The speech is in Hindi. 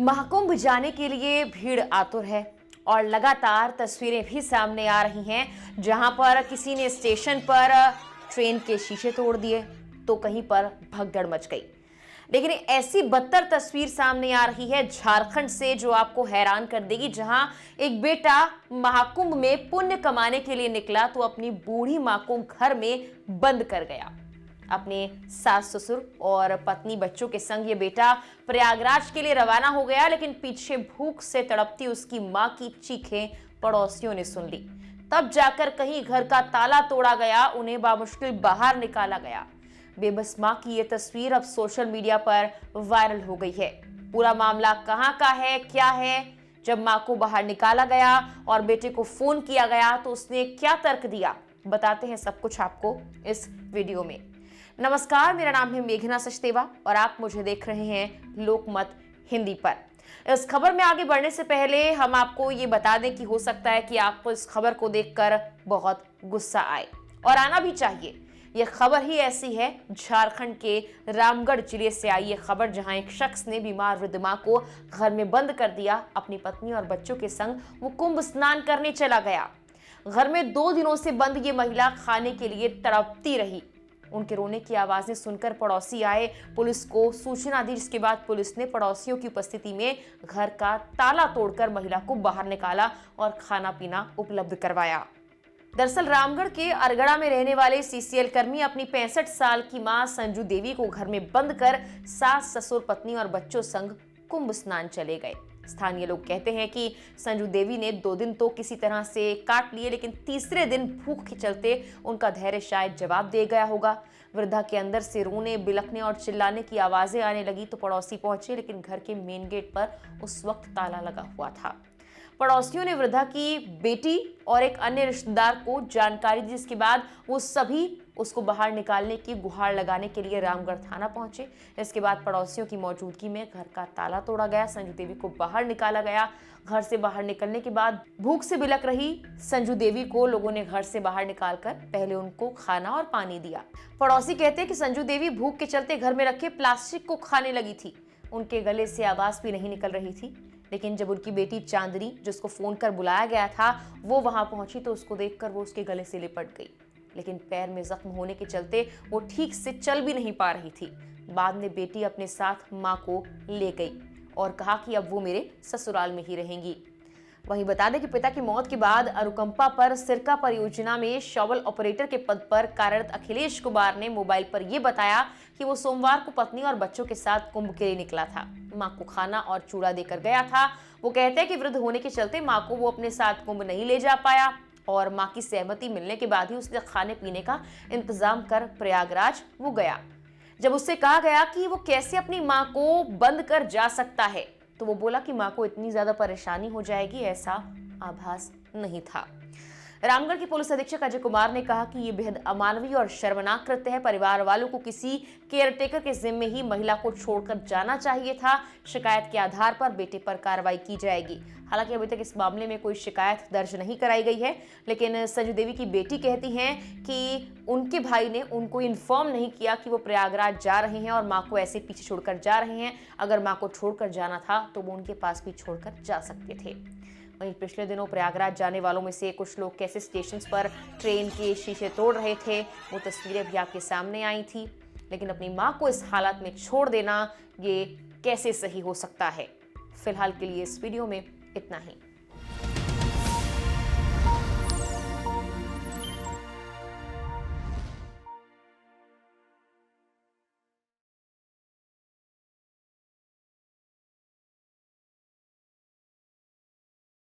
महाकुंभ जाने के लिए भीड़ आतुर है और लगातार तस्वीरें भी सामने आ रही हैं जहां पर किसी ने स्टेशन पर ट्रेन के शीशे तोड़ दिए तो कहीं पर भगदड़ मच गई। लेकिन ऐसी बदतर तस्वीर सामने आ रही है झारखंड से जो आपको हैरान कर देगी, जहां एक बेटा महाकुंभ में पुण्य कमाने के लिए निकला तो अपनी बूढ़ी मां को घर में बंद कर गया। अपने सास ससुर और पत्नी बच्चों के संग ये बेटा प्रयागराज के लिए रवाना हो गया, लेकिन पीछे भूख से तड़पती उसकी मां की चीखें पड़ोसियों ने सुन ली। तब जाकर कहीं घर का ताला तोड़ा गया, उन्हें बामुश्किल बाहर निकाला गया। बेबस मां की ये तस्वीर अब सोशल मीडिया पर वायरल हो गई है। पूरा मामला कहां का है, क्या है? जब मां को बाहर निकाला गया और बेटे को फोन किया गया तो उसने क्या तर्क दिया, बताते हैं सब कुछ आपको इस वीडियो में। नमस्कार, मेरा नाम है मेघना सचदेवा और आप मुझे देख रहे हैं लोकमत हिंदी पर। इस खबर में आगे बढ़ने से पहले हम आपको ये बता दें कि हो सकता है कि आपको इस खबर को देखकर बहुत गुस्सा आए, और आना भी चाहिए। यह खबर ही ऐसी है, झारखंड के रामगढ़ जिले से आई ये खबर, जहां एक शख्स ने बीमार वृद्ध मां को घर में बंद कर दिया। अपनी पत्नी और बच्चों के संग वो कुंभ स्नान करने चला गया। घर में 2 दिनों से बंद ये महिला खाने के लिए तड़पती रही। उनके रोने की आवाजें सुनकर पड़ोसी आए, पुलिस को सूचना दी, जिसके बाद पुलिस ने पड़ोसियों की उपस्थिति में घर का ताला तोड़कर महिला को बाहर निकाला और खाना पीना उपलब्ध करवाया। दरअसल रामगढ़ के अरगड़ा में रहने वाले सीसीएल कर्मी अपनी 65 साल की मां संजू देवी को घर में बंद कर सास ससुर पत्नी और बच्चों संग कुंभ स्नान चले गए। स्थानीय लोग कहते हैं कि संजू देवी ने 2 दिन तो किसी तरह से काट लिए, लेकिन तीसरे दिन भूख के चलते उनका धैर्य शायद जवाब दे गया होगा। वृद्धा के अंदर से रोने, बिलखने और चिल्लाने की आवाजें आने लगी तो पड़ोसी पहुंचे, लेकिन घर के मेन गेट पर उस वक्त ताला लगा हुआ था। पड़ोसियों ने वृद्धा की बेटी और एक अन्य रिश्तेदार को जानकारी दी, जिसके बाद वो सभी उसको बाहर निकालने की गुहार लगाने के लिए रामगढ़ थाना पहुंचे। इसके बाद पड़ोसियों की मौजूदगी में घर का ताला तोड़ा गया, संजू देवी को बाहर निकाला गया। घर से बाहर निकलने के बाद भूख से बिलख रही संजू देवी को लोगों ने घर से बाहर निकालकर पहले उनको खाना और पानी दिया। पड़ोसी कहते हैं कि संजू देवी भूख के चलते घर में रखे प्लास्टिक को खाने लगी थी। उनके गले से आवाज भी नहीं निकल रही थी, लेकिन जब उनकी बेटी चांदनी, जिसको फोन कर बुलाया गया था, वो वहां पहुंची तो उसको देखकर वो उसके गले से लिपट गई, लेकिन पैर में जख्म होने के चलते वो ठीक से चल भी नहीं पा रही थी। बाद में बेटी अपने साथ मां को ले गई और कहा कि अब वो मेरे ससुराल में ही रहेंगी। वहीं बता दें कि पिता की मौत के बाद अनुकंपा पर सिरका परियोजना में शॉवल ऑपरेटर के पद पर कार्यरत अखिलेश कुमार ने मोबाइल पर यह बताया कि वो सोमवार को पत्नी और बच्चों के साथ कुंभ के लिए निकला था। मां को खाना और चूड़ा देकर गया था। वो कहते हैं कि वृद्ध होने के चलते मां को वो अपने साथ कुंभ नहीं ले जा पाया और मां की सहमति मिलने के बाद ही उसने खाने पीने का इंतजाम कर प्रयागराज वो गया। जब उससे कहा गया कि वो कैसे अपनी मां को बंद कर जा सकता है, तो वो बोला कि मां को इतनी ज्यादा परेशानी हो जाएगी, ऐसा आभास नहीं था। रामगढ़ के पुलिस अधीक्षक अजय कुमार ने कहा कि यह बेहद अमानवीय और शर्मनाक कृत्य है। परिवार वालों को किसी केयरटेकर के जिम्मे ही महिला को छोड़कर जाना चाहिए था। शिकायत के आधार पर बेटे पर कार्रवाई की जाएगी। हालांकि अभी तक इस मामले में कोई शिकायत दर्ज नहीं कराई गई है, लेकिन संजू देवी की बेटी कहती हैं कि उनके भाई ने उनको इन्फॉर्म नहीं किया कि वो प्रयागराज जा रहे हैं और मां को ऐसे पीछे छोड़कर जा रहे हैं। अगर मां को छोड़कर जाना था तो वो उनके पास भी छोड़कर जा सकते थे। वहीं पिछले दिनों प्रयागराज जाने वालों में से कुछ लोग कैसे स्टेशन पर ट्रेन के शीशे तोड़ रहे थे, वो तस्वीरें भी आपके सामने आई थी। लेकिन अपनी मां को इस हालत में छोड़ देना ये कैसे सही हो सकता है? फिलहाल के लिए इस वीडियो में इतना ही।